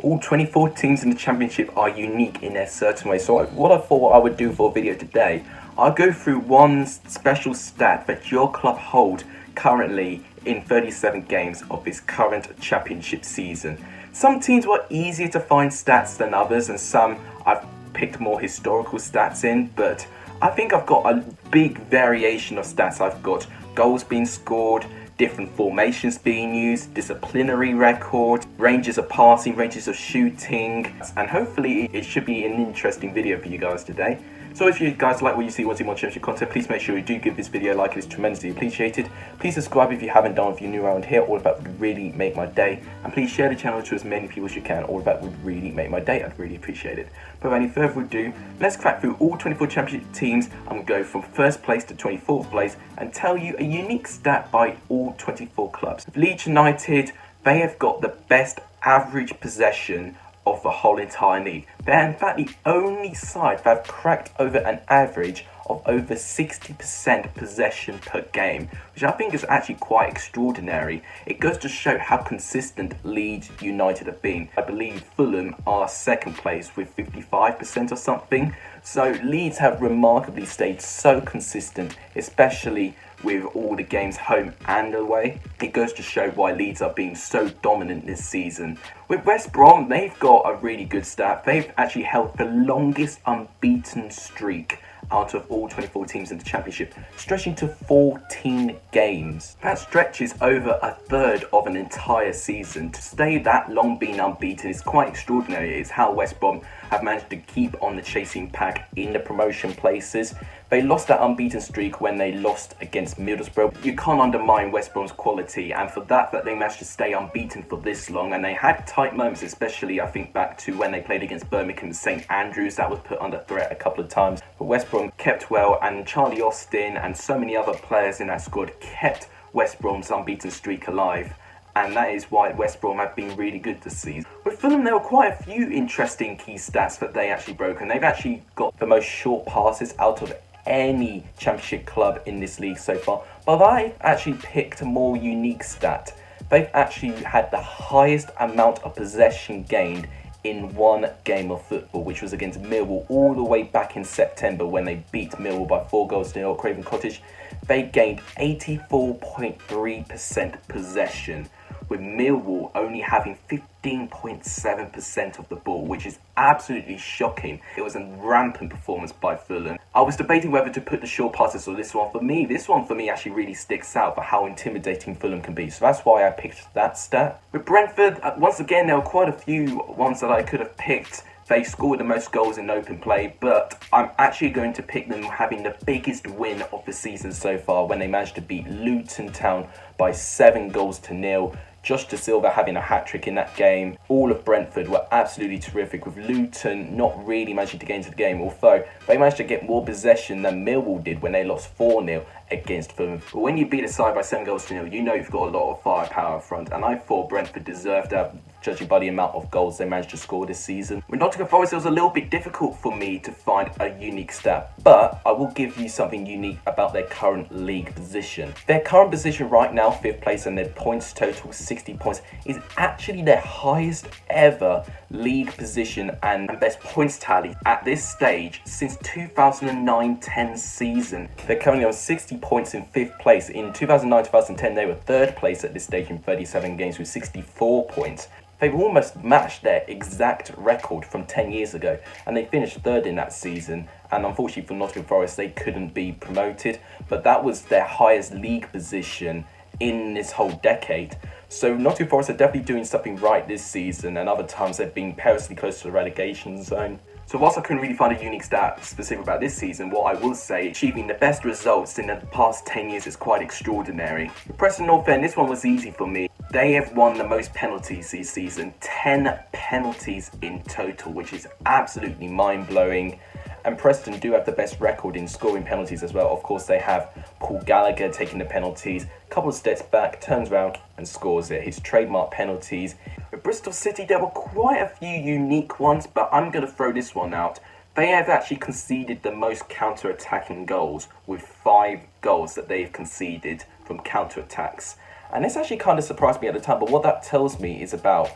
all 24 teams in the championship are unique in their certain way. So what I thought I would do for a video today, I'll go through one special stat that your club hold currently in 37 games of this current championship season. Some teams were easier to find stats than others, and some I've picked more historical stats in, but I think I've got a big variation of stats. I've got goals being scored, different formations being used, disciplinary record, ranges of passing, ranges of shooting, and hopefully it should be an interesting video for you guys today. So if you guys like what you see, want to see more championship content, please make sure you do give this video a like. It is tremendously appreciated. Please subscribe if you haven't done, if you're new around here. All of that would really make my day. And please share the channel to as many people as you can. All of that would really make my day. I'd really appreciate it. But without any further ado, let's crack through all 24 championship teams. I'm going to go from 1st place to 24th place and tell you a unique stat by all 24 clubs. Leeds United, they have got the best average possession of the whole entire league. They're in fact the only side that have cracked over an average of over 60% possession per game, which I think is actually quite extraordinary. It goes to show how consistent Leeds United have been. I believe Fulham are 2nd place with 55% or something. So Leeds have remarkably stayed so consistent, especially with all the games home and away. It goes to show why Leeds are being so dominant this season. With West Brom, they've got a really good stat. They've actually held the longest unbeaten streak out of all 24 teams in the championship, stretching to 14 games. That stretches over a third of an entire season. To stay that long being unbeaten is quite extraordinary. It's how West Brom have managed to keep on the chasing pack in the promotion places. They lost that unbeaten streak when they lost against Middlesbrough. You can't undermine West Brom's quality, and for that they managed to stay unbeaten for this long. And they had tight moments, especially I think back to when they played against Birmingham St Andrews. That was put under threat a couple of times, but West Brom kept well, and Charlie Austin and so many other players in that squad kept West Brom's unbeaten streak alive. And that is why West Brom have been really good this season. With Fulham, there were quite a few interesting key stats that they actually broke, and they've actually got the most short passes out of any championship club in this league so far. But I actually picked a more unique stat. They've actually had the highest amount of possession gained in one game of football, which was against Millwall all the way back in September when they beat Millwall by 4-0 at Craven Cottage. They gained 84.3% possession, with Millwall only having 15.7% of the ball, which is absolutely shocking. It was a rampant performance by Fulham. I was debating whether to put the short passes or this one. This one for me actually really sticks out for how intimidating Fulham can be. So that's why I picked that stat. With Brentford, once again, there were quite a few ones that I could have picked. They scored the most goals in open play, but I'm actually going to pick them having the biggest win of the season so far when they managed to beat Luton Town by 7-0. Josh De Silva having a hat-trick in that game. All of Brentford were absolutely terrific, with Luton not really managing to get into the game, although they managed to get more possession than Millwall did when they lost 4-0 against Fulham. But when you beat a side by 7-0, you know you've got a lot of firepower up front, and I thought Brentford deserved that, judging by the amount of goals they managed to score this season. With Nottingham Forest, it was a little bit difficult for me to find a unique stat, but I will give you something unique about their current league position. Their current position right now, 5th place, and their points total, 60 points, is actually their highest ever league position and best points tally at this stage since 2009-10 season. They're currently on 60 points in 5th place. In 2009-2010, they were 3rd place at this stage in 37 games with 64 points. They've almost matched their exact record from 10 years ago, and they finished 3rd in that season. And unfortunately for Nottingham Forest, they couldn't be promoted, but that was their highest league position in this whole decade. So Nottingham Forest are definitely doing something right this season, and other times they've been perilously close to the relegation zone. So whilst I couldn't really find a unique stat specific about this season, what I will say, achieving the best results in the past 10 years is quite extraordinary. With Preston North End, this one was easy for me. They have won the most penalties this season, 10 penalties in total, which is absolutely mind-blowing. And Preston do have the best record in scoring penalties as well. Of course, they have Paul Gallagher taking the penalties, a couple of steps back, turns around and scores it. His trademark penalties. With Bristol City, there were quite a few unique ones, but I'm going to throw this one out. They have actually conceded the most counter-attacking goals, with 5 goals that they've conceded from counter-attacks. And this actually kind of surprised me at the time, but what that tells me is about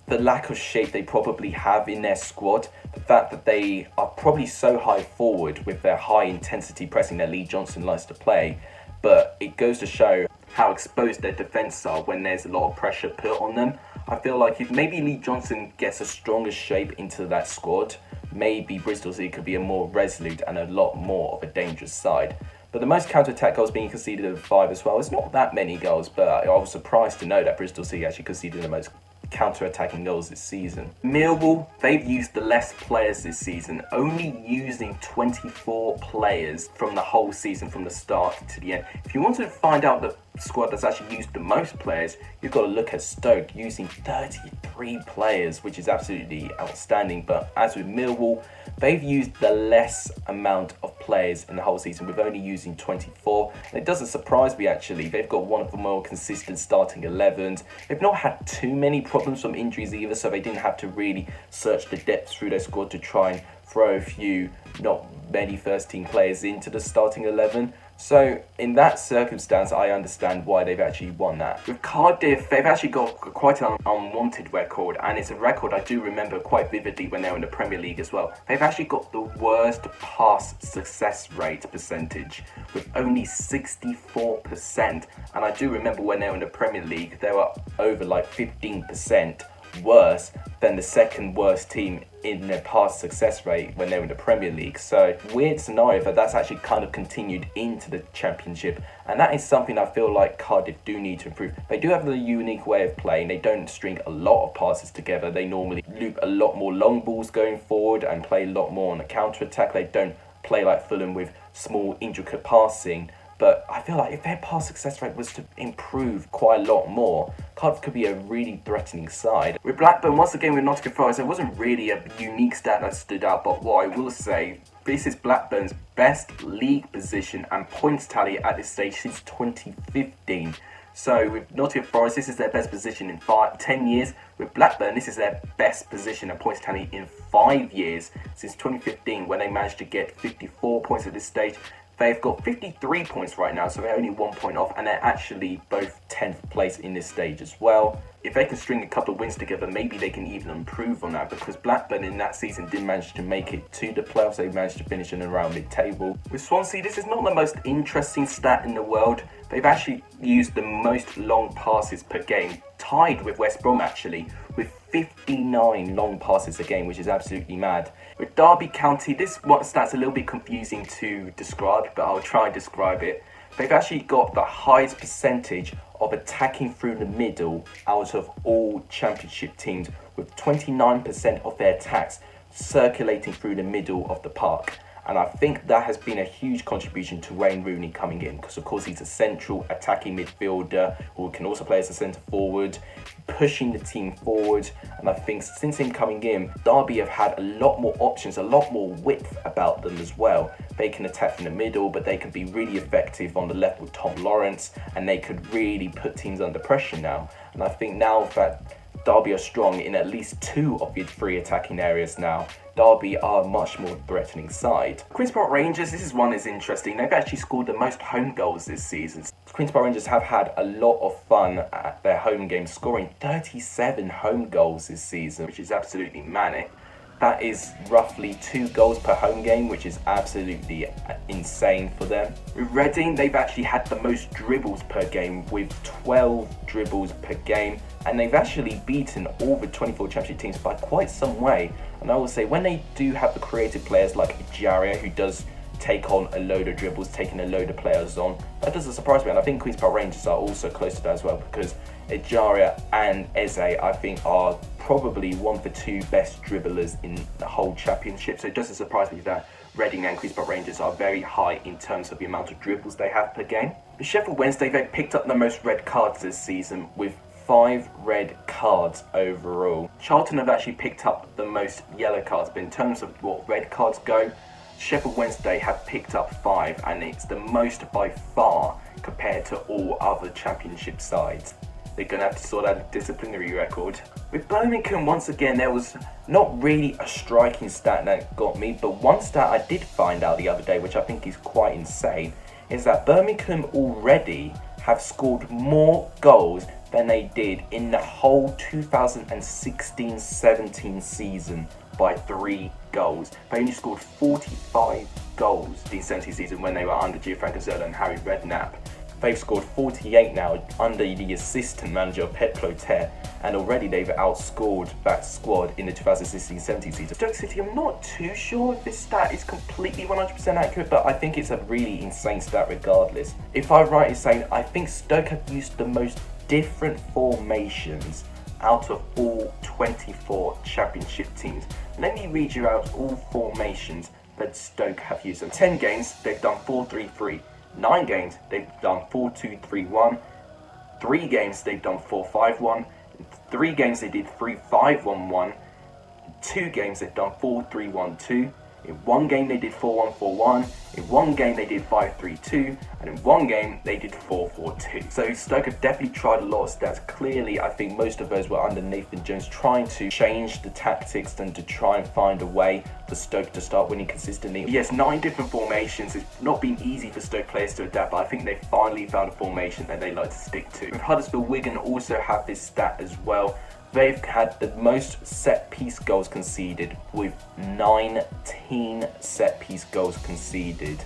the lack of shape they probably have in their squad, the fact that they are probably so high forward with their high intensity pressing that Lee Johnson likes to play, but it goes to show how exposed their defence are when there's a lot of pressure put on them. I feel like if maybe Lee Johnson gets a stronger shape into that squad, maybe Bristol City could be a more resolute and a lot more of a dangerous side. But the most counter-attack goals being conceded of 5 as well. It's not that many goals, but I was surprised to know that Bristol City actually conceded the most counter-attacking goals this season. Millwall, they've used the less players this season, only using 24 players from the whole season from the start to the end. If you want to find out the squad that's actually used the most players, you've got to look at Stoke using 33 players, which is absolutely outstanding. But as with Millwall, they've used the less amount of players in the whole season with only using 24. And it doesn't surprise me actually. They've got one of the more consistent starting 11s. They've not had too many problems from injuries either, so they didn't have to really search the depths through their squad to try and throw a few not many first team players into the starting 11. So in that circumstance, I understand why they've actually won that. With Cardiff, they've actually got quite an unwanted record, and it's a record I do remember quite vividly when they were in the Premier League as well. They've actually got the worst pass success rate percentage with only 64%. And I do remember when they were in the Premier League, they were over like 15% worse than the second worst team in their pass success rate when they were in the Premier League. So weird scenario, but that's actually kind of continued into the Championship, and that is something I feel like Cardiff do need to improve. They do have a unique way of playing. They don't string a lot of passes together. They normally loop a lot more long balls going forward and play a lot more on the counter attack. They don't play like Fulham with small intricate passing. But I feel like if their pass success rate was to improve quite a lot more, Cardiff could be a really threatening side. With Blackburn, once again with Nottingham Forest, there wasn't really a unique stat that stood out, but what I will say, this is Blackburn's best league position and points tally at this stage since 2015. So with Nottingham Forest, this is their best position in 10 years. With Blackburn, this is their best position and points tally in 5 years, since 2015 when they managed to get 54 points at this stage. They've got 53 points right now, so they're only 1 point off, and they're actually both 10th place in this stage as well. If they can string a couple of wins together, maybe they can even improve on that, because Blackburn in that season did manage to make it to the playoffs. They managed to finish in and around mid-table. With Swansea, this is not the most interesting stat in the world. They've actually used the most long passes per game, tied with West Brom actually, with 59 long passes a game, which is absolutely mad. With Derby County, this stat's a little bit confusing to describe, but I'll try and describe it. They've actually got the highest percentage of attacking through the middle out of all Championship teams, with 29% of their attacks circulating through the middle of the park. And I think that has been a huge contribution to Wayne Rooney coming in, because of course he's a central attacking midfielder who can also play as a centre forward, pushing the team forward. And I think since him coming in, Derby have had a lot more options, a lot more width about them as well. They can attack from the middle, but they can be really effective on the left with Tom Lawrence, and they could really put teams under pressure now. And I think now that Derby are strong in at least 2 of the 3 attacking areas now, Derby are a much more threatening side. Queen's Park Rangers, this is one that's interesting. They've actually scored the most home goals this season. Queen's Park Rangers have had a lot of fun at their home games, scoring 37 home goals this season, which is absolutely manic. That is roughly 2 goals per home game, which is absolutely insane for them. With Reading, they've actually had the most dribbles per game with 12 dribbles per game. And they've actually beaten all the 24 Championship teams by quite some way. And I will say, when they do have the creative players like Jaria, who does take on a load of dribbles, taking a load of players on, that doesn't surprise me. And I think Queen's Park Rangers are also close to that as well, because Ejaria and Eze, I think, are probably one of the 2 best dribblers in the whole Championship. So it doesn't surprise me that Reading and Queen's Park Rangers are very high in terms of the amount of dribbles they have per game. With Sheffield Wednesday, they've picked up the most red cards this season, with 5 red cards overall. Charlton have actually picked up the most yellow cards, but in terms of what red cards go, Sheffield Wednesday have picked up 5, and it's the most by far compared to all other Championship sides. They're going to have to sort out a disciplinary record. With Birmingham, once again, there was not really a striking stat that got me, but one stat I did find out the other day, which I think is quite insane, is that Birmingham already have scored more goals than they did in the whole 2016-17 season by 3 goals. They only scored 45 goals the 17 season when they were under Gianfranco Zola and Harry Redknapp. They've scored 48 now under the assistant manager Pep Clotet, and already they've outscored that squad in the 2016-17 season. Stoke City, I'm not too sure if this stat is completely 100% accurate, but I think it's a really insane stat regardless. If I'm right in saying, I think Stoke have used the most different formations out of all 24 championship teams. Let me read you out all formations that Stoke have used. In 10 games, they've done 4-3-3. 9 games, they've done 4-2-3-1. 3 games, they've done 4-5-1. 3 games, they did 3-5-1-1. 2 games, they've done 4-3-1-2. In 1 game, they did 4-1-4-1. In 1 game, they did 5-3-2. And in 1 game, they did 4-4-2. So Stoke have definitely tried a lot of stats. Clearly, I think most of those were under Nathan Jones, trying to change the tactics and to try and find a way for Stoke to start winning consistently. Yes, 9 different formations. It's not been easy for Stoke players to adapt, but I think they finally found a formation that they like to stick to. With Huddersfield, Wigan also have this stat as well. They've had the most set-piece goals conceded with 19 set-piece goals conceded.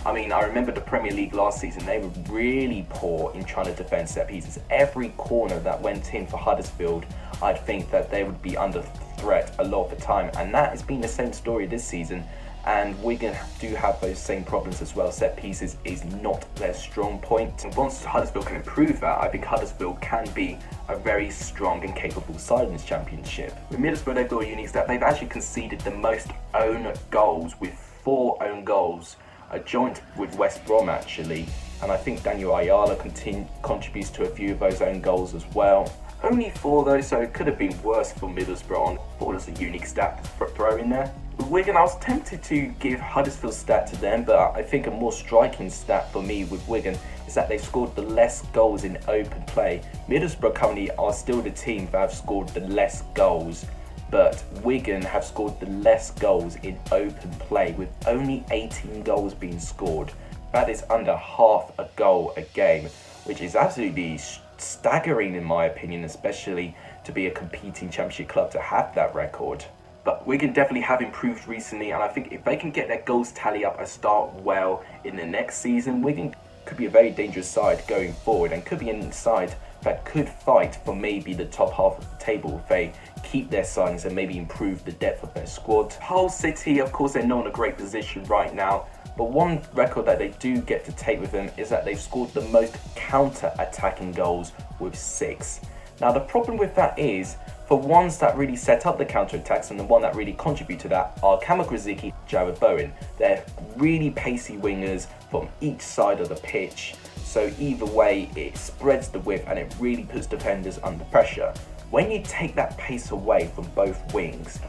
I mean, I remember the Premier League last season, they were really poor in trying to defend set pieces. Every corner that went in for Huddersfield, I'd think that they would be under threat a lot of the time. And that has been the same story this season. And Wigan do have those same problems as well. Set pieces is not their strong point. And once Huddersfield can improve that, I think Huddersfield can be a very strong and capable side in this championship. With Middlesbrough, they've got a unique stat. They've actually conceded the most own goals with 4 own goals, a joint with West Brom actually. And I think Daniel Ayala contributes to a few of those own goals as well. Only 4 though, so it could have been worse for Middlesbrough. I thought it was a unique stat to throw in there. With Wigan, I was tempted to give Huddersfield's stat to them, but I think a more striking stat for me with Wigan is that they've scored the less goals in open play. Middlesbrough currently are still the team that have scored the less goals, but Wigan have scored the less goals in open play, with only 18 goals being scored. That is under half a goal a game, which is absolutely staggering in my opinion, especially to be a competing championship club to have that record. But Wigan definitely have improved recently, and I think if they can get their goals tally up and start well in the next season, Wigan could be a very dangerous side going forward and could be a side that could fight for maybe the top half of the table if they keep their signings and maybe improve the depth of their squad. Hull City, of course, they're not in a great position right now, but one record that they do get to take with them is that they've scored the most counter-attacking goals with 6. Now the problem with that is, for ones that really set up the counter-attacks and the one that really contribute to that are Kamil Grzycki, Jared Bowen. They're really pacey wingers from each side of the pitch, so either way it spreads the width and it really puts defenders under pressure. When you take that pace away from both wings,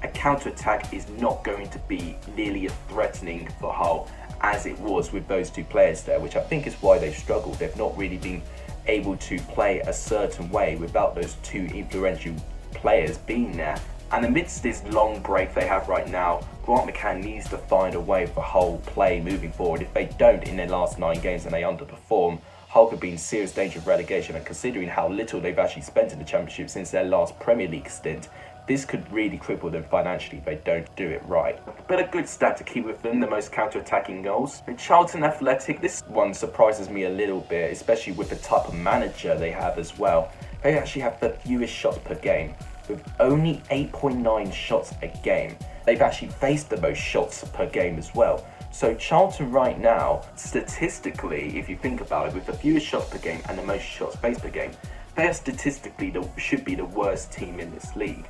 a counter-attack is not going to be nearly as threatening for Hull as it was with those 2 players there, which I think is why they've struggled. They've not really been able to play a certain way without those 2 influential players being there. And amidst this long break they have right now, Grant McCann needs to find a way for Hull play moving forward. If they don't in their last 9 games and they underperform, Hull could be in serious danger of relegation, and considering how little they've actually spent in the Championship since their last Premier League stint, this could really cripple them financially if they don't do it right. But a good stat to keep with them, the most counter-attacking goals. With Charlton Athletic, this one surprises me a little bit, especially with the type of manager they have as well. They actually have the fewest shots per game, with only 8.9 shots a game. They've actually faced the most shots per game as well. So Charlton right now, statistically, if you think about it, with the fewest shots per game and the most shots faced per game, they are statistically should be the worst team in this league.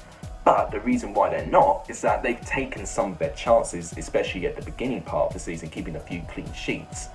But the reason why they're not is that they've taken some of their chances, especially at the beginning part of the season, keeping a few clean sheets.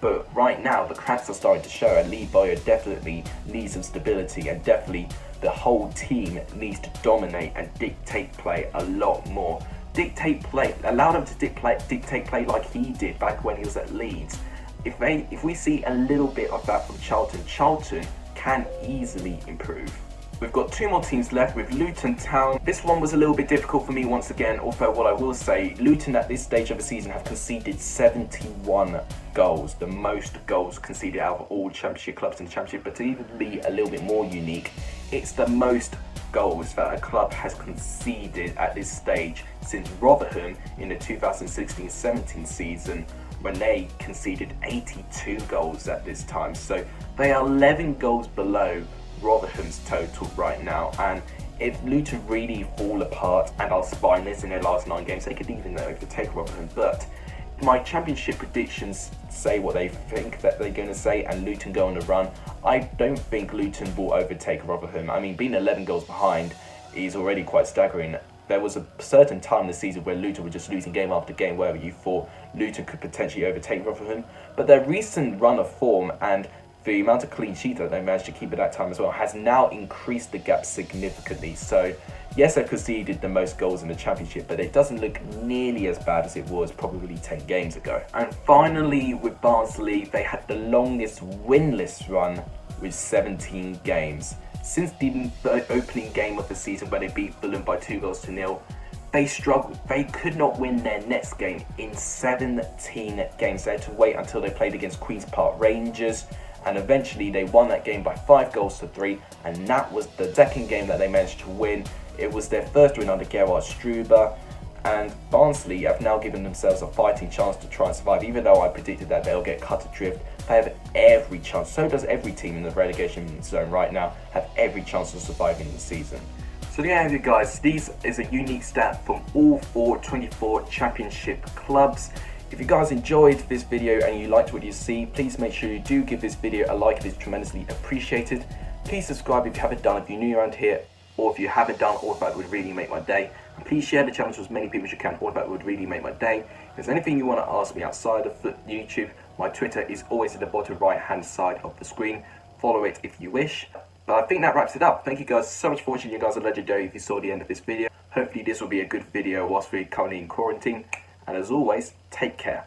But right now, the cracks are starting to show, and Lee Bowyer definitely needs some stability, and definitely the whole team needs to dominate and dictate play a lot more. Dictate play, allow them to dictate play like he did back when he was at Leeds. If we see a little bit of that from Charlton can easily improve. We've got 2 more teams left with Luton Town. This one was a little bit difficult for me once again, although what I will say, Luton at this stage of the season have conceded 71 goals, the most goals conceded out of all Championship clubs in the Championship. But to even be a little bit more unique, it's the most goals that a club has conceded at this stage since Rotherham in the 2016-17 season, when they conceded 82 goals at this time. So they are 11 goals below Rotherham's total right now, and if Luton really fall apart and are spineless in their last 9 games, they could even overtake Rotherham. But my Championship predictions say what they think that they're going to say, and Luton go on the run. I don't think Luton will overtake Rotherham. I mean, being 11 goals behind is already quite staggering. There was a certain time this season where Luton were just losing game after game where you thought Luton could potentially overtake Rotherham. But their recent run of form and the amount of clean sheets that they managed to keep at that time as well has now increased the gap significantly. So yes, they conceded the most goals in the Championship, but it doesn't look nearly as bad as it was probably 10 games ago. And finally, with Barnsley, they had the longest winless run with 17 games. Since the opening game of the season where they beat Fulham by 2-0, they struggled. They could not win their next game in 17 games. They had to wait until they played against Queen's Park Rangers, and eventually they won that game by 5-3, and that was the second game that they managed to win. It was their first win under Gerard Struber, and Barnsley have now given themselves a fighting chance to try and survive. Even though I predicted that they'll get cut adrift, they have every chance. So does every team in the relegation zone right now, have every chance of surviving the season. So there you have it, guys. This is a unique stat from all 24 Championship clubs. If you guys enjoyed this video and you liked what you see, please make sure you do give this video a like. It is tremendously appreciated. Please subscribe if you haven't done, if you're new around here, or if you haven't done, all of that would really make my day. And please share the channel to as many people as you can. All of that would really make my day. If there's anything you want to ask me outside of YouTube, my Twitter is always at the bottom right hand side of the screen. Follow it if you wish. But I think that wraps it up. Thank you guys so much for watching. You guys are legendary if you saw the end of this video. Hopefully this will be a good video whilst we're currently in quarantine. And as always, take care.